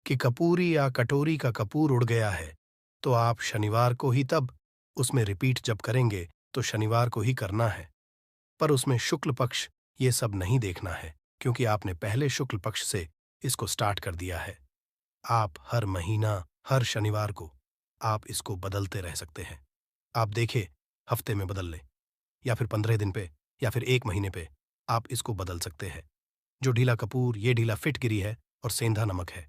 कि कपूरी या कटोरी का कपूर उड़ गया है, तो आप शनिवार को ही, तब उसमें रिपीट जब करेंगे तो शनिवार को ही करना है। पर उसमें शुक्ल पक्ष ये सब नहीं देखना है, क्योंकि आपने पहले शुक्ल पक्ष से इसको स्टार्ट कर दिया है। आप हर महीना, हर शनिवार को आप इसको बदलते रह सकते हैं। आप देखिए, हफ्ते में बदल लें या फिर 15 दिन पे या फिर 1 महीने पे आप इसको बदल सकते हैं। जो ढीला कपूर, ये ढीला फिटकिरी है और सेंधा नमक है,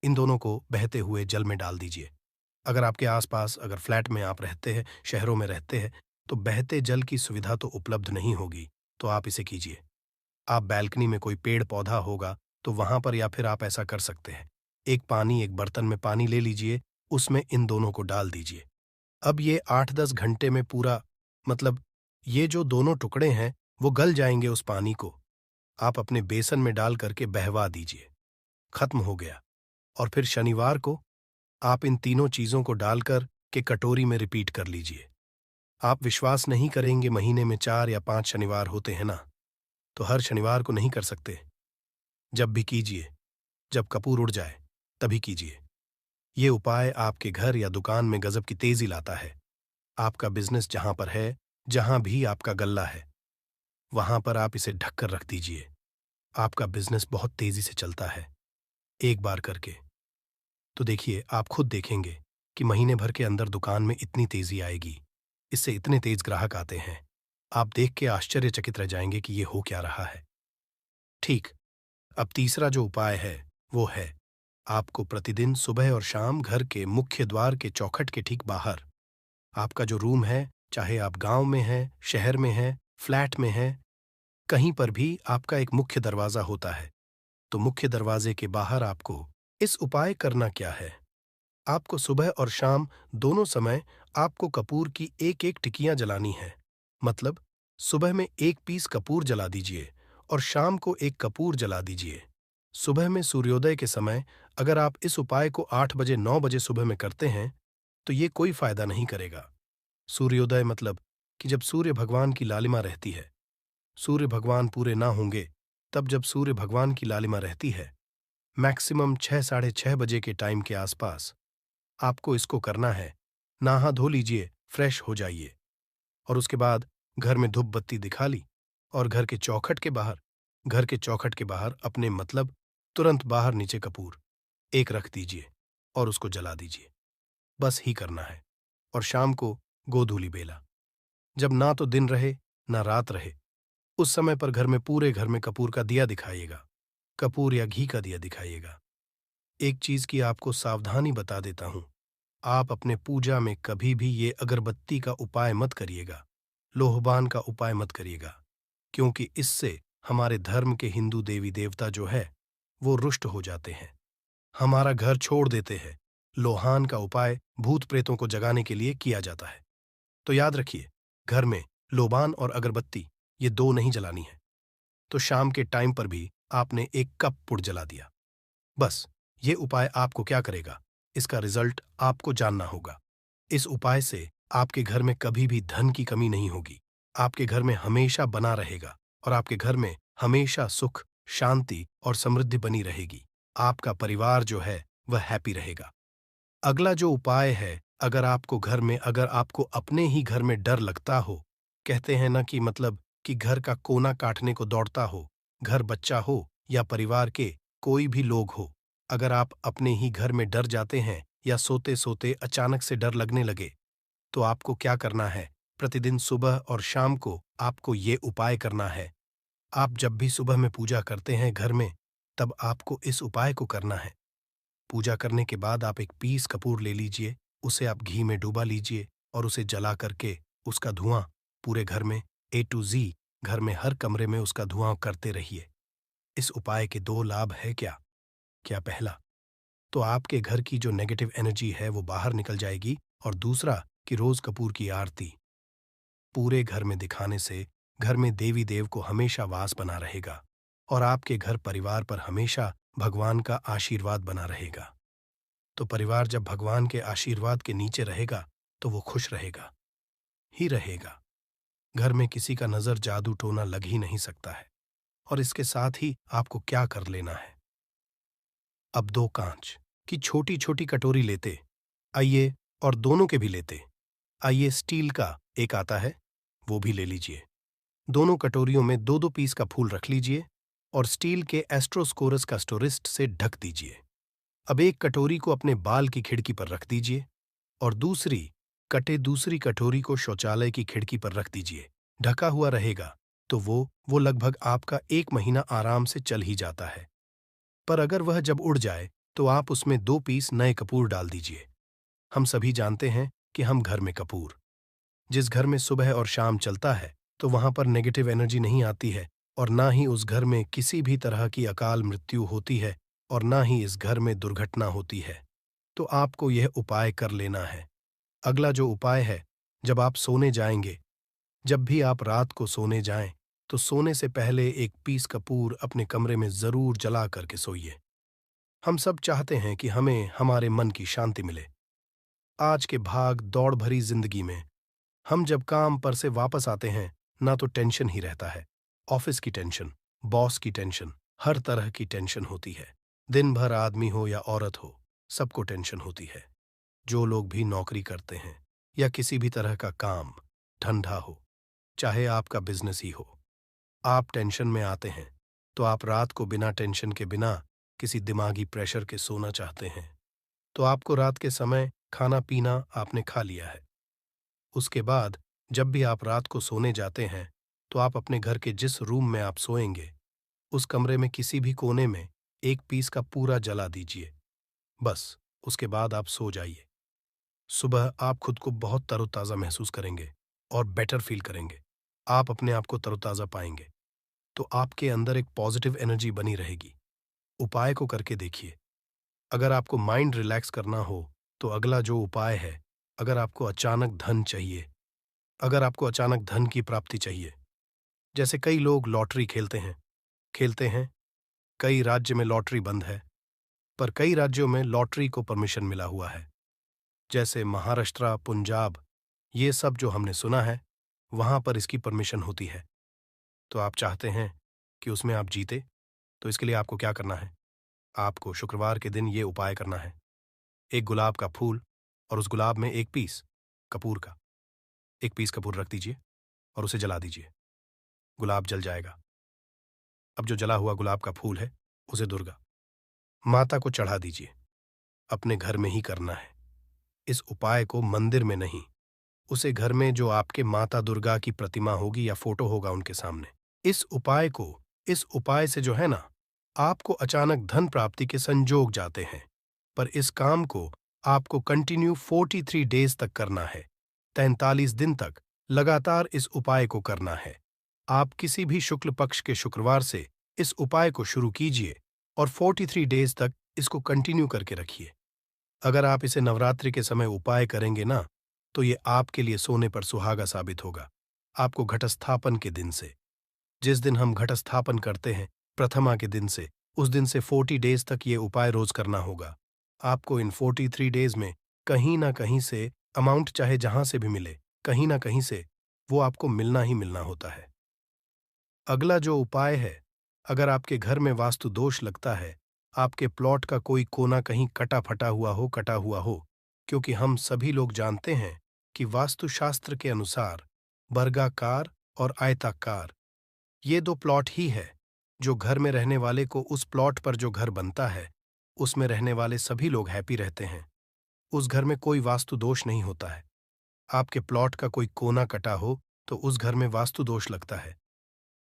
इन दोनों को बहते हुए जल में डाल दीजिए। अगर आपके आसपास, अगर फ्लैट में आप रहते हैं, शहरों में रहते हैं, तो बहते जल की सुविधा तो उपलब्ध नहीं होगी, तो आप इसे कीजिए। आप बैल्कनी में कोई पेड़ पौधा होगा तो वहां पर, या फिर आप ऐसा कर सकते हैं, एक बर्तन में पानी ले लीजिए, उसमें इन दोनों को डाल दीजिए। अब ये 8-10 घंटे में पूरा, मतलब ये जो दोनों टुकड़े हैं, वो गल जाएंगे उस पानी को आप अपने बेसन में डाल करके बहवा दीजिए। खत्म हो गया। और फिर शनिवार को आप इन तीनों चीजों को डालकर के कटोरी में रिपीट कर लीजिए। आप विश्वास नहीं करेंगे, महीने में 4 या 5 शनिवार होते हैं ना, तो हर शनिवार को नहीं कर सकते। जब भी कीजिए, जब कपूर उड़ जाए तभी कीजिए। ये उपाय आपके घर या दुकान में गजब की तेजी लाता है। आपका बिजनेस जहां पर है, जहां भी आपका गल्ला है, वहां पर आप इसे ढककर रख दीजिए। आपका बिजनेस बहुत तेजी से चलता है एक बार करके। तो देखिए, आप खुद देखेंगे कि महीने भर के अंदर दुकान में इतनी तेजी आएगी, इससे इतने तेज ग्राहक आते हैं। आप देख के आश्चर्यचकित रह जाएंगे कि ये हो क्या रहा है। ठीक। अब तीसरा जो उपाय है वो है, आपको प्रतिदिन सुबह और शाम घर के मुख्य द्वार के चौखट के ठीक बाहर, आपका जो रूम है, चाहे आप गांव में हैं, शहर में हैं, फ्लैट में हैं, कहीं पर भी आपका एक मुख्य दरवाजा होता है। तो मुख्य दरवाजे के बाहर आपको इस उपाय करना क्या है। आपको सुबह और शाम दोनों समय आपको कपूर की एक एक टिकियां जलानी है। मतलब सुबह में एक पीस कपूर जला दीजिए और शाम को एक कपूर जला दीजिए। सुबह में सूर्योदय के समय अगर आप इस उपाय को 8 बजे 9 बजे सुबह में करते हैं तो ये कोई फायदा नहीं करेगा। सूर्योदय मतलब कि जब सूर्य भगवान की लालिमा रहती है। सूर्य भगवान पूरे ना होंगे तब जब सूर्य भगवान की लालिमा रहती है, मैक्सिमम 6 साढ़े 6 बजे के टाइम के आसपास आपको इसको करना है। नहा धो लीजिए, फ्रेश हो जाइए और उसके बाद घर में धूप बत्ती दिखा ली और घर के चौखट के बाहर अपने मतलब तुरंत बाहर नीचे कपूर एक रख दीजिए और उसको जला दीजिए। बस ही करना है। और शाम को गोधूली बेला, जब ना तो दिन रहे ना रात रहे, उस समय पर घर में पूरे घर में कपूर का दिया दिखाइएगा। कपूर या घी का दिया दिखाइएगा। एक चीज की आपको सावधानी बता देता हूं, आप अपने पूजा में कभी भी ये अगरबत्ती का उपाय मत करिएगा, लोहबान का उपाय मत करिएगा, क्योंकि इससे हमारे धर्म के हिंदू देवी देवता जो है वो रुष्ट हो जाते हैं, हमारा घर छोड़ देते हैं। लोहान का उपाय भूत प्रेतों को जगाने के लिए किया जाता है। तो याद रखिए, घर में लोबान और अगरबत्ती ये दो नहीं जलानी है। तो शाम के टाइम पर भी आपने एक कप पुड़ जला दिया। बस ये उपाय आपको क्या करेगा, इसका रिजल्ट आपको जानना होगा। इस उपाय से आपके घर में कभी भी धन की कमी नहीं होगी, आपके घर में हमेशा बना रहेगा और आपके घर में हमेशा सुख, शांति और समृद्धि बनी रहेगी। आपका परिवार जो है वह हैप्पी रहेगा। अगला जो उपाय है, अगर आपको अपने ही घर में डर लगता हो, कहते हैं ना कि मतलब कि घर का कोना काटने को दौड़ता हो, घर बच्चा हो या परिवार के कोई भी लोग हो, अगर आप अपने ही घर में डर जाते हैं या सोते सोते अचानक से डर लगने लगे, तो आपको क्या करना है, प्रतिदिन सुबह और शाम को आपको ये उपाय करना है। आप जब भी सुबह में पूजा करते हैं घर में, तब आपको इस उपाय को करना है। पूजा करने के बाद आप एक पीस कपूर ले लीजिए, उसे आप घी में डुबा लीजिए और उसे जला करके उसका धुआं पूरे घर में A to Z, घर में हर कमरे में उसका धुआं करते रहिए। इस उपाय के दो लाभ है क्या? क्या पहला, तो आपके घर की जो नेगेटिव एनर्जी है वो बाहर निकल जाएगी और दूसरा कि रोज कपूर की आरती पूरे घर में दिखाने से घर में देवी देव को हमेशा वास बना रहेगा और आपके घर परिवार पर हमेशा भगवान का आशीर्वाद बना रहेगा। तो परिवार जब भगवान के आशीर्वाद के नीचे रहेगा तो वो खुश रहेगा ही रहेगा। घर में किसी का नजर जादू टोना लग ही नहीं सकता है। और इसके साथ ही आपको क्या कर लेना है, अब 2 कांच की छोटी छोटी कटोरी लेते आइए और दोनों के भी लेते आइए, स्टील का एक आता है वो भी ले लीजिए। दोनों कटोरियों में 2-2 पीस का फूल रख लीजिए और स्टील के एस्ट्रोस्कोरस का स्टोरिस्ट से ढक दीजिए। अब एक कटोरी को अपने बाल की खिड़की पर रख दीजिए और दूसरी कटोरी को शौचालय की खिड़की पर रख दीजिए। ढका हुआ रहेगा तो वो लगभग आपका 1 महीना आराम से चल ही जाता है। पर अगर वह जब उड़ जाए तो आप उसमें 2 पीस नए कपूर डाल दीजिए। हम सभी जानते हैं कि हम घर में कपूर, जिस घर में सुबह और शाम चलता है तो वहां पर नेगेटिव एनर्जी नहीं आती है और ना ही उस घर में किसी भी तरह की अकाल मृत्यु होती है और ना ही इस घर में दुर्घटना होती है। तो आपको यह उपाय कर लेना है। अगला जो उपाय है, जब आप सोने जाएंगे, जब भी आप रात को सोने जाएं तो सोने से पहले एक पीस कपूर अपने कमरे में जरूर जला करके सोइए। हम सब चाहते हैं कि हमें हमारे मन की शांति मिले। आज के भाग दौड़ भरी जिंदगी में हम जब काम पर से वापस आते हैं, ना तो टेंशन ही रहता है। ऑफिस की टेंशन, बॉस की टेंशन, हर तरह की टेंशन होती है। दिन भर आदमी हो या औरत हो, सबको टेंशन होती है। जो लोग भी नौकरी करते हैं या किसी भी तरह का काम धंधा हो, चाहे आपका बिजनेस ही हो, आप टेंशन में आते हैं तो आप रात को बिना टेंशन के, बिना किसी दिमागी प्रेशर के सोना चाहते हैं। तो आपको रात के समय खाना पीना आपने खा लिया है। उसके बाद जब भी आप रात को सोने जाते हैं तो आप अपने घर के जिस रूम में आप सोएंगे, उस कमरे में किसी भी कोने में एक पीस का पूरा जला दीजिए। बस उसके बाद आप सो जाइए। सुबह आप खुद को बहुत तरोताज़ा महसूस करेंगे और बेटर फील करेंगे। आप अपने आप को तरोताज़ा पाएंगे तो आपके अंदर एक पॉजिटिव एनर्जी बनी रहेगी। उपाय को करके देखिए। अगर आपको माइंड रिलैक्स करना हो तो अगला जो उपाय है, अगर आपको अचानक धन चाहिए, अगर आपको अचानक धन की प्राप्ति चाहिए, जैसे कई लोग लॉटरी खेलते हैं, कई राज्य में लॉटरी बंद है, पर कई राज्यों में लॉटरी को परमिशन मिला हुआ है, जैसे महाराष्ट्र, पंजाब, ये सब जो हमने सुना है, वहां पर इसकी परमिशन होती है। तो आप चाहते हैं कि उसमें आप जीते, तो इसके लिए आपको क्या करना है? आपको शुक्रवार के दिन ये उपाय करना है। एक गुलाब का फूल और उस गुलाब में एक पीस कपूर का, एक पीस कपूर रख दीजिए और उसे जला दीजिए। गुलाब जल जाएगा। अब जो जला हुआ गुलाब का फूल है, उसे दुर्गा माता को चढ़ा दीजिए। अपने घर में ही करना है। इस उपाय को मंदिर में नहीं, उसे घर में जो आपके माता दुर्गा की प्रतिमा होगी या फोटो होगा उनके सामने। इस उपाय से जो है ना, आपको अचानक धन प्राप्ति के संजोग जाते हैं। पर इस काम को आपको कंटिन्यू 43 डेज तक करना है। 43 दिन तक लगातार इस उपाय को करना है। आप किसी भी शुक्ल पक्ष के शुक्रवार से इस उपाय को शुरू कीजिए और 43 डेज तक इसको कंटिन्यू करके रखिए। अगर आप इसे नवरात्रि के समय उपाय करेंगे ना, तो ये आपके लिए सोने पर सुहागा साबित होगा। आपको घटस्थापन के दिन से, जिस दिन हम घटस्थापन करते हैं, प्रथमा के दिन से, उस दिन से 40 डेज तक ये उपाय रोज करना होगा। आपको इन 43 डेज में कहीं ना कहीं से अमाउंट, चाहे जहां से भी मिले, कहीं ना कहीं से वो आपको मिलना ही मिलना होता है। अगला जो उपाय है, अगर आपके घर में वास्तु दोष लगता है, आपके प्लॉट का कोई कोना कहीं कटा हुआ हो, क्योंकि हम सभी लोग जानते हैं कि वास्तुशास्त्र के अनुसार वर्गाकार और आयताकार, ये दो प्लॉट ही है जो घर में रहने वाले को, उस प्लॉट पर जो घर बनता है उसमें रहने वाले सभी लोग हैप्पी रहते हैं। उस घर में कोई वास्तु दोष नहीं होता है। आपके प्लॉट का कोई कोना कटा हो तो उस घर में वास्तु दोष लगता है।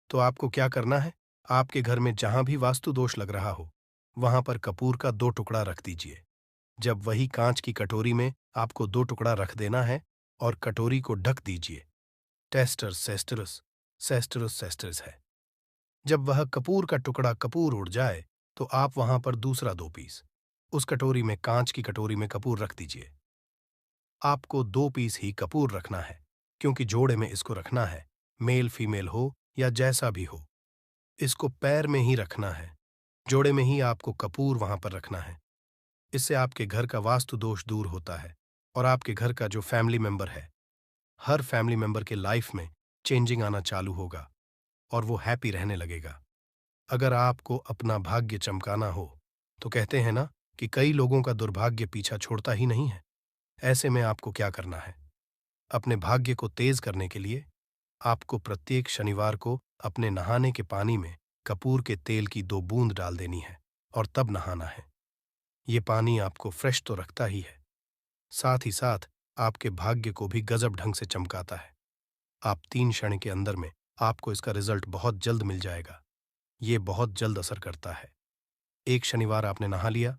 तो आपको क्या करना है? आपके घर में जहां भी वास्तु दोष लग रहा हो, वहां पर कपूर का 2 टुकड़ा रख दीजिए। जब वही कांच की कटोरी में आपको 2 टुकड़ा रख देना है और कटोरी को ढक दीजिए। टेस्टर सेस्टरस, सेस्टरस सेस्टरस है। जब वह कपूर का टुकड़ा कपूर उड़ जाए तो आप वहां पर दूसरा 2 पीस उस कटोरी में, कांच की कटोरी में कपूर रख दीजिए। आपको 2 पीस ही कपूर रखना है, क्योंकि जोड़े में इसको रखना है, मेल फीमेल हो या जैसा भी हो। इसको पैर में ही रखना है, जोड़े में ही आपको कपूर वहां पर रखना है। इससे आपके घर का वास्तु दोष दूर होता है और आपके घर का जो फैमिली मेंबर है, हर फैमिली मेंबर के लाइफ में चेंजिंग आना चालू होगा और वो हैप्पी रहने लगेगा। अगर आपको अपना भाग्य चमकाना हो, तो कहते हैं ना कि कई लोगों का दुर्भाग्य पीछा छोड़ता ही नहीं है। ऐसे में आपको क्या करना है? अपने भाग्य को तेज करने के लिए आपको प्रत्येक शनिवार को अपने नहाने के पानी में कपूर के तेल की 2 बूंद डाल देनी है और तब नहाना है। ये पानी आपको फ्रेश तो रखता ही है, साथ ही साथ आपके भाग्य को भी गजब ढंग से चमकाता है। आप 3 क्षण के अंदर में आपको इसका रिजल्ट बहुत जल्द मिल जाएगा। ये बहुत जल्द असर करता है। एक शनिवार आपने नहा लिया,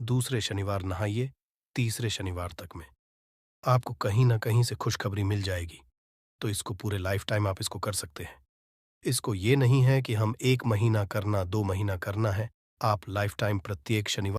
दूसरे शनिवार नहाइए, तीसरे शनिवार तक में आपको कहीं ना कहीं से खुशखबरी मिल जाएगी। तो इसको पूरे लाइफ टाइम आप इसको कर सकते हैं। इसको ये नहीं है कि हम 1 महीना करना, 2 महीना करना है। आप लाइफ टाइम प्रत्येक शनिवार